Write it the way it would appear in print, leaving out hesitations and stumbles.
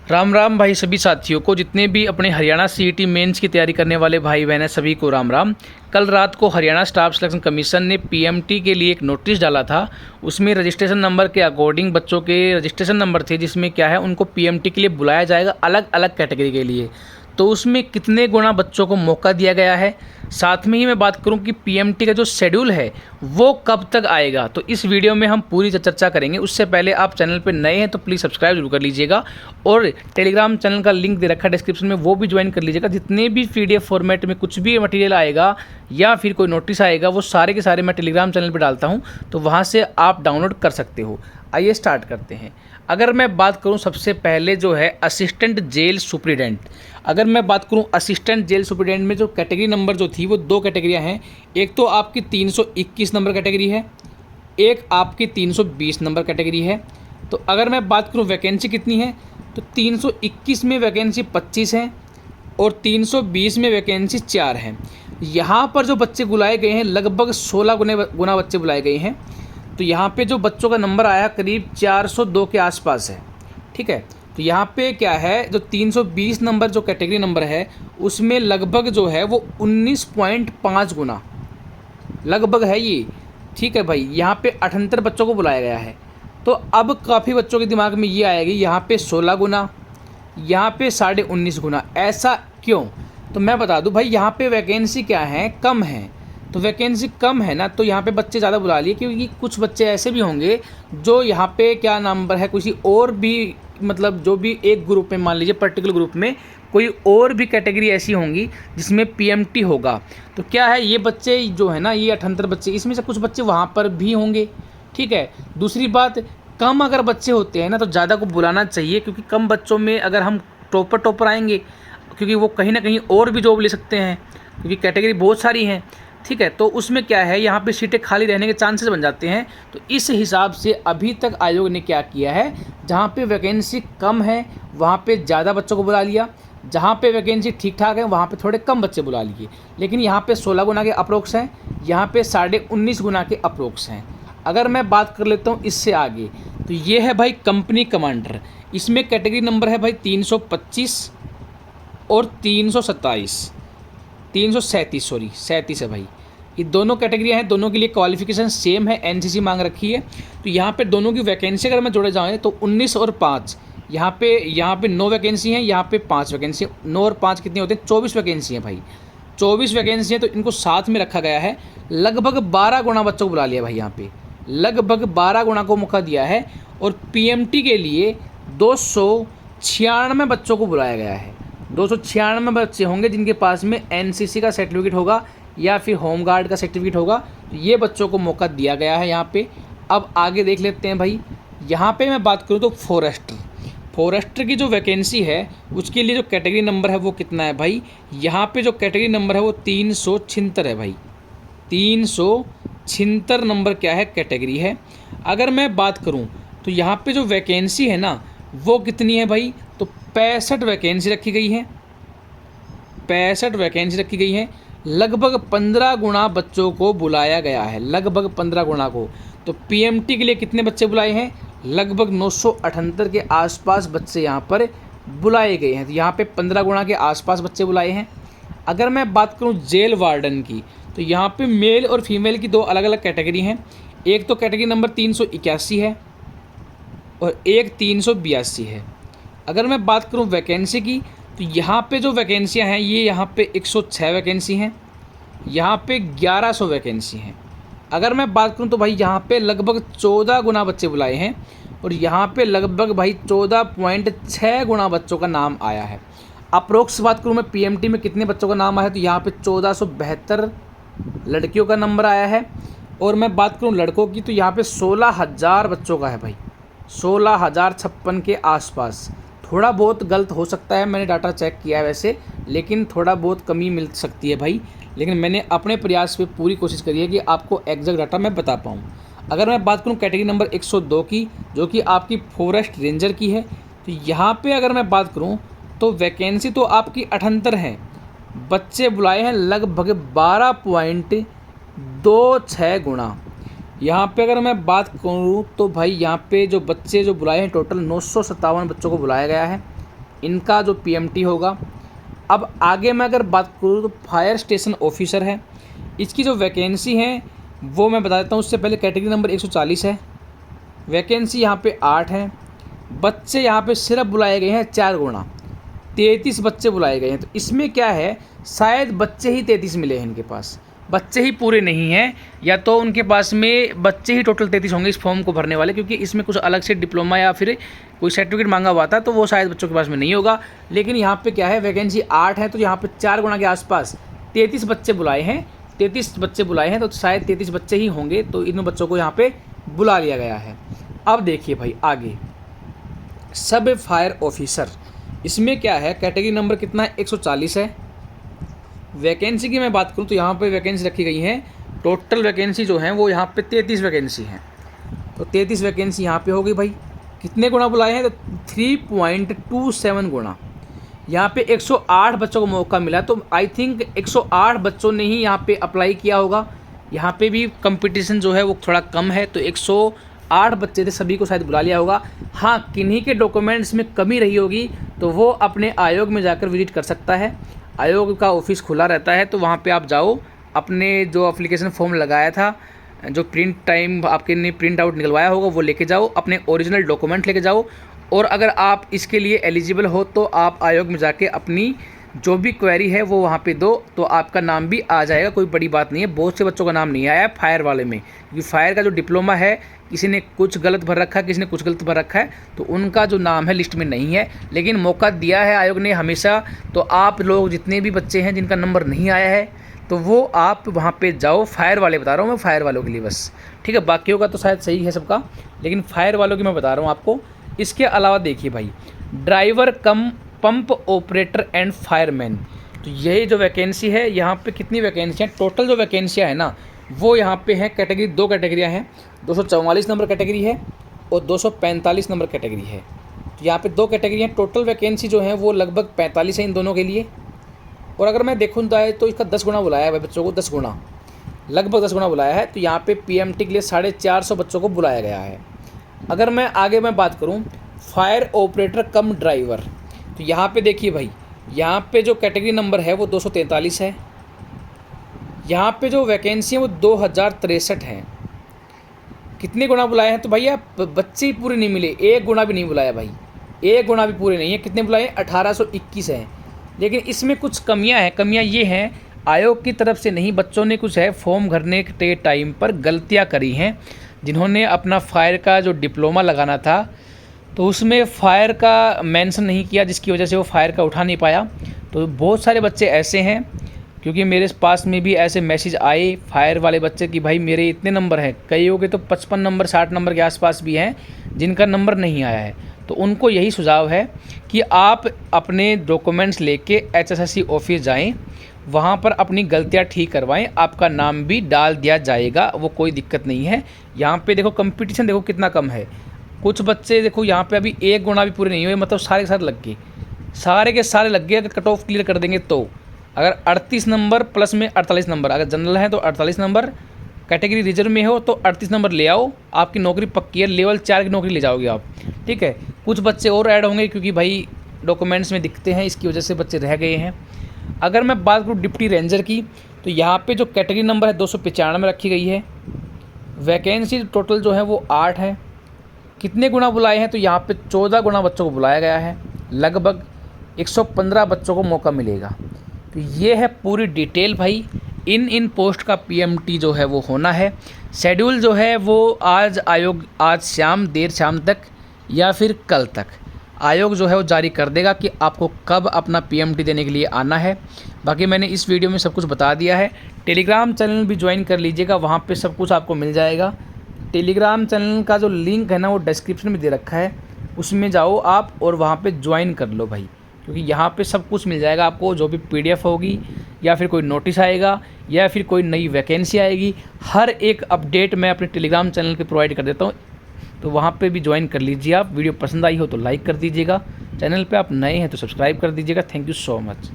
राम राम भाई सभी साथियों को, जितने भी अपने हरियाणा सीईटी मेंस की तैयारी करने वाले भाई बहन हैं सभी को राम राम। कल रात को हरियाणा स्टाफ सिलेक्शन कमीशन ने पीएमटी के लिए एक नोटिस डाला था। उसमें रजिस्ट्रेशन नंबर के अकॉर्डिंग बच्चों के रजिस्ट्रेशन नंबर थे, जिसमें क्या है उनको पीएमटी के लिए बुलाया जाएगा अलग अलग कैटेगरी के लिए। तो उसमें कितने गुना बच्चों को मौका दिया गया है, साथ में ही मैं बात करूं कि पीएमटी का जो शेड्यूल है वो कब तक आएगा, तो इस वीडियो में हम पूरी चर्चा करेंगे। उससे पहले आप चैनल पर नए हैं तो प्लीज़ सब्सक्राइब जरूर कर लीजिएगा और टेलीग्राम चैनल का लिंक दे रखा है डिस्क्रिप्शन में, वो भी ज्वाइन कर लीजिएगा। जितने भी पीडीएफ फॉर्मेट में कुछ भी मटेरियल आएगा या फिर कोई नोटिस आएगा वो सारे के सारे मैं टेलीग्राम चैनल पर डालता हूँ, तो वहाँ से आप डाउनलोड कर सकते हो। आइए स्टार्ट करते हैं। अगर मैं बात करूं सबसे पहले जो है असिस्टेंट जेल सुप्रिटेंडेंट, अगर मैं बात करूं असिस्टेंट जेल सुप्रिटेंडेंट में जो कैटेगरी नंबर जो थी वो दो कैटेगरियां हैं। एक तो आपकी 321 नंबर कैटेगरी है, एक आपकी 320 नंबर कैटेगरी है। तो अगर मैं बात करूं वैकेंसी कितनी है, तो 321 में वैकेंसी 25 है और 320 में वैकेंसी 4 है। यहाँ पर जो बच्चे बुलाए गए हैं लगभग 16 गुना बच्चे बुलाए गए हैं। तो यहाँ पे जो बच्चों का नंबर आया करीब 402 के आसपास है, ठीक है। तो यहाँ पे क्या है, जो 320 नंबर जो कैटेगरी नंबर है उसमें लगभग जो है वो 19.5 गुना लगभग है ये, ठीक है भाई। यहाँ पे 78 बच्चों को बुलाया गया है। तो अब काफ़ी बच्चों के दिमाग में ये आएगी यहाँ पे 16 गुना, यहाँ पे 19.5 गुना, ऐसा क्यों? तो मैं बता दूँ भाई, यहाँ पे वैकेंसी क्या है, कम है। तो वैकेंसी कम है ना, तो यहाँ पे बच्चे ज़्यादा बुला लिए, क्योंकि कुछ बच्चे ऐसे भी होंगे जो यहाँ पे क्या नंबर है किसी और भी, मतलब जो भी एक ग्रुप में, मान लीजिए पर्टिकुलर ग्रुप में कोई और भी कैटेगरी ऐसी होंगी जिसमें पीएमटी होगा। तो क्या है, ये बच्चे जो है ना, ये 78 बच्चे, इसमें से कुछ बच्चे वहाँ पर भी होंगे, ठीक है। दूसरी बात, कम अगर बच्चे होते हैं ना तो ज़्यादा को बुलाना चाहिए, क्योंकि कम बच्चों में अगर हम टॉपर आएंगे, क्योंकि वो कहीं ना कहीं और भी जॉब ले सकते हैं, क्योंकि कैटेगरी बहुत सारी हैं, ठीक है। तो उसमें क्या है, यहाँ पे सीटें खाली रहने के चांसेस बन जाते हैं। तो इस हिसाब से अभी तक आयोग ने क्या किया है, जहाँ पे वैकेंसी कम है वहाँ पे ज़्यादा बच्चों को बुला लिया, जहाँ पे वैकेंसी ठीक ठाक है वहाँ पे थोड़े कम बच्चे बुला लिए। लेकिन यहाँ पे 16 गुना के अप्रोक्स हैं, यहाँ पे 19.5 गुना के अप्रोक्स हैं। अगर मैं बात कर लेता हूँ इससे आगे, तो ये है भाई कंपनी कमांडर। इसमें कैटेगरी नंबर है भाई 325 और 37 है भाई। ये दोनों कैटेगरियाँ हैं, दोनों के लिए क्वालिफिकेशन सेम है, एनसीसी मांग रखी है। तो यहाँ पे दोनों की वैकेंसी अगर मैं जोड़े जाऊँ तो 19 और 5, यहाँ पे 9 वैकेंसी हैं, यहाँ पे 5 वैकेंसी। 9 और 5 कितने होते हैं, 24 वैकेंसी हैं भाई। 24 वैकेंसी हैं, तो इनको साथ में रखा गया है। लगभग 12 गुना बच्चों को बुला लिया भाई, यहाँ पे लगभग 12 गुना को मौका दिया है। और पीएमटी के लिए 296 बच्चों को बुलाया गया है। 296 बच्चे होंगे जिनके पास में एनसीसी का सर्टिफिकेट होगा या फिर होमगार्ड का सर्टिफिकेट होगा। तो ये बच्चों को मौका दिया गया है यहाँ पे। अब आगे देख लेते हैं भाई, यहाँ पे मैं बात करूँ तो फॉरेस्टर की जो वैकेंसी है उसके लिए जो कैटेगरी नंबर है वो कितना है भाई, यहाँ पे जो कैटेगरी नंबर है वो 376 है भाई। 376 नंबर क्या है, कैटेगरी है। अगर मैं बात करूँ तो यहाँ पे जो वैकेंसी है ना वो कितनी है भाई, तो 65 वैकेंसी रखी गई है। 65 वैकेंसी रखी गई है। लगभग 15 गुना बच्चों को बुलाया गया है, लगभग 15 गुना को। तो पीएमटी के लिए कितने बच्चे बुलाए हैं, लगभग 978 के आसपास बच्चे यहाँ पर बुलाए गए हैं। तो यहाँ पे 15 गुना के आसपास बच्चे बुलाए हैं। अगर मैं बात करूँ जेल वार्डन की, तो यहाँ पे मेल और फीमेल की दो अलग अलग कैटेगरी हैं। एक तो कैटेगरी नंबर 381 है और एक 382 है। अगर मैं बात करूं वैकेंसी की, तो यहाँ पे जो वैकेंसियाँ हैं ये यहाँ पे 106 वैकेंसी हैं, यहाँ पे 1100 वैकेंसी हैं। अगर मैं बात करूं तो भाई यहाँ पे लगभग 14 गुना बच्चे बुलाए हैं और यहाँ पे लगभग भाई 14.6 गुना बच्चों का नाम आया है। अप्रोक्स बात करूं मैं पीएमटी में कितने बच्चों का नाम आया, तो यहाँ पे 1472 लड़कियों का नंबर आया है। और मैं बात करूँ लड़कों की, तो यहाँ पे 16,000 बच्चों का है भाई, 16,056 के आसपास। थोड़ा बहुत गलत हो सकता है, मैंने डाटा चेक किया है वैसे, लेकिन थोड़ा बहुत कमी मिल सकती है भाई। लेकिन मैंने अपने प्रयास पे पूरी कोशिश करी है कि आपको एग्जैक्ट डाटा मैं बता पाऊँ। अगर मैं बात करूँ कैटेगरी नंबर 102 की, जो कि आपकी फॉरेस्ट रेंजर की है, तो यहाँ पे अगर मैं बात करूँ तो वैकेंसी तो आपकी 78 है, बच्चे बुलाए हैं लगभग 12.26 गुना। यहाँ पे अगर मैं बात करूँ तो भाई यहाँ पे जो बच्चे जो बुलाए हैं टोटल 957 बच्चों को बुलाया गया है। इनका जो PMT होगा। अब आगे मैं अगर बात करूँ तो फायर स्टेशन ऑफिसर है, इसकी जो वैकेंसी है वो मैं बता देता हूँ। उससे पहले कैटेगरी नंबर 140 है, वैकेंसी यहाँ पे 8 है। बच्चे यहाँ पे सिर्फ बुलाए गए हैं 4 गुना, 33 बच्चे बुलाए गए हैं। तो इसमें क्या है, शायद बच्चे ही 33 मिले हैं इनके पास, बच्चे ही पूरे नहीं हैं, या तो उनके पास में बच्चे ही टोटल 33 होंगे इस फॉर्म को भरने वाले, क्योंकि इसमें कुछ अलग से डिप्लोमा या फिर कोई सर्टिफिकेट मांगा हुआ था, तो वो शायद बच्चों के पास में नहीं होगा। लेकिन यहाँ पे क्या है, वैकेंसी 8 है, तो यहाँ पे 4 गुना के आसपास 33 बच्चे बुलाए हैं, 33 बच्चे बुलाए हैं, तो शायद 33 बच्चे ही होंगे। तो इन बच्चों को यहाँ पे बुला लिया गया है। अब देखिए भाई आगे, सब फायर ऑफिसर, इसमें क्या है, कैटेगरी नंबर कितना है, 140 है। वैकेंसी की मैं बात करूँ तो यहाँ पे वैकेंसी रखी गई है, टोटल वैकेंसी जो है वो यहाँ पे 33 वैकेंसी हैं। तो 33 वैकेंसी यहाँ पे हो गई भाई। कितने गुना बुलाए हैं, तो 3.27 गुना। यहाँ पे 108 बच्चों को मौका मिला, तो आई थिंक 108 बच्चों ने ही यहाँ पे अप्लाई किया होगा। यहाँ पे भी कंपटीशन जो है वो थोड़ा कम है, तो 108 बच्चे थे, सभी को शायद बुला लिया होगा। हाँ, किन्हीं के डॉक्यूमेंट्स में कमी रही होगी तो वो अपने आयोग में जाकर विजिट कर सकता है। आयोग का ऑफिस खुला रहता है, तो वहाँ पे आप जाओ, अपने जो एप्लीकेशन फॉर्म लगाया था, जो प्रिंट टाइम आपके ने प्रिंट आउट निकलवाया होगा वो लेके जाओ, अपने ओरिजिनल डॉक्यूमेंट लेके जाओ। और अगर आप इसके लिए एलिजिबल हो तो आप आयोग में जाके अपनी जो भी क्वेरी है वो वहाँ पे दो, तो आपका नाम भी आ जाएगा। कोई बड़ी बात नहीं है। बहुत से बच्चों का नाम नहीं आया है फायर वाले में, क्योंकि फायर का जो डिप्लोमा है, किसी ने कुछ गलत भर रखा है, किसी ने कुछ गलत भर रखा है, तो उनका जो नाम है लिस्ट में नहीं है। लेकिन मौका दिया है आयोग ने हमेशा। तो आप लोग जितने भी बच्चे हैं जिनका नंबर नहीं आया है, तो वो आप वहाँ पे जाओ। फायर वाले बता रहा हूँ मैं, फायर वालों के लिए बस, ठीक है। बाकियों का तो शायद सही है सबका, लेकिन फायर वालों की मैं बता रहा हूँ आपको। इसके अलावा देखिए भाई, driver come pump operator and fireman, तो यही जो वैकेंसी है, यहाँ पे कितनी वैकेंसी हैं, टोटल जो वैकेंसियाँ हैं ना वो यहाँ पे हैं। कैटेगरी 2 कैटेगरियाँ हैं, 244 नंबर कैटेगरी है और 245 नंबर कैटेगरी है। तो यहाँ पे 2 कैटेगरी हैं। टोटल वैकेंसी जो है वो लगभग 45 है इन दोनों के लिए। और अगर मैं देखूँ तो इसका 10 गुना बुलाया है भाई बच्चों को, 10 गुना, लगभग 10 गुना बुलाया है। तो यहाँ पे PMT के लिए 450 बच्चों को बुलाया गया है। अगर मैं आगे बात करूँ फायर ऑपरेटर कम ड्राइवर, तो यहाँ पे देखिए भाई, यहाँ पे जो कैटेगरी नंबर है वो 243 है। यहाँ पे जो वैकेंसी है वो 2063 है। कितने गुना बुलाए हैं, तो भैया बच्चे ही पूरे नहीं मिले, 1 गुना भी नहीं बुलाया भाई, 1 गुना भी पूरे नहीं है। कितने बुलाए हैं, 1821 हैं। लेकिन इसमें कुछ कमियां हैं। कमियां ये हैं, आयोग की तरफ से नहीं, बच्चों ने कुछ है फॉर्म भरने के टाइम पर गलतियां करी हैं। जिन्होंने अपना फायर का जो डिप्लोमा लगाना था तो उसमें फ़ायर का मेंशन नहीं किया, जिसकी वजह से वो फायर का उठा नहीं पाया। तो बहुत सारे बच्चे ऐसे हैं, क्योंकि मेरे पास में भी ऐसे मैसेज आए फायर वाले बच्चे कि भाई मेरे इतने नंबर हैं, कईयों के तो 55 नंबर 60 नंबर के आसपास भी हैं जिनका नंबर नहीं आया है। तो उनको यही सुझाव है कि आप अपने डॉक्यूमेंट्स लेके HSSC ऑफिस जाएं, वहाँ पर अपनी गलतियाँ ठीक करवाएं, आपका नाम भी डाल दिया जाएगा, वो कोई दिक्कत नहीं है। यहाँ पे देखो कंपटीशन देखो कितना कम है। कुछ बच्चे देखो यहाँ पे अभी 1 गुना भी पूरे नहीं हुए, मतलब सारे के सारे लग गए, सारे के सारे लग गए। अगर कट ऑफ क्लियर कर देंगे तो अगर 38 नंबर प्लस में 48 नंबर, अगर जनरल है तो 48 नंबर, कैटेगरी रिजर्व में हो तो 38 नंबर ले आओ, आपकी नौकरी पक्की है, लेवल 4 की नौकरी ले जाओगे आप, ठीक है। कुछ बच्चे और ऐड होंगे क्योंकि भाई डॉक्यूमेंट्स में दिखते हैं, इसकी वजह से बच्चे रह गए हैं। अगर मैं बात करूँ डिप्टी रेंजर की, तो यहाँ पे जो कैटेगरी नंबर है 295 रखी गई है। वैकेंसी टोटल जो है वो 8 है। कितने गुना बुलाए हैं, तो यहाँ पे 14 गुना बच्चों को बुलाया गया है, लगभग 115 बच्चों को मौका मिलेगा। तो ये है पूरी डिटेल भाई। इन पोस्ट का PMT जो है वो होना है। शेड्यूल जो है वो आज देर शाम तक या फिर कल तक आयोग जो है वो जारी कर देगा कि आपको कब अपना PMT देने के लिए आना है। बाकी मैंने इस वीडियो में सब कुछ बता दिया है। टेलीग्राम चैनल भी ज्वाइन कर लीजिएगा, वहाँ पे सब कुछ आपको मिल जाएगा। टेलीग्राम चैनल का जो लिंक है ना वो डिस्क्रिप्शन में दे रखा है, उसमें जाओ आप और वहाँ पे ज्वाइन कर लो भाई, क्योंकि यहाँ पे सब कुछ मिल जाएगा आपको। जो भी PDF होगी या फिर कोई नोटिस आएगा या फिर कोई नई वैकेंसी आएगी, हर एक अपडेट मैं अपने टेलीग्राम चैनल पे प्रोवाइड कर देता हूँ। तो वहाँ पे भी ज्वाइन कर लीजिए आप। वीडियो पसंद आई हो तो लाइक कर दीजिएगा, चैनल पे आप नए हैं तो सब्सक्राइब कर दीजिएगा। Thank you so much.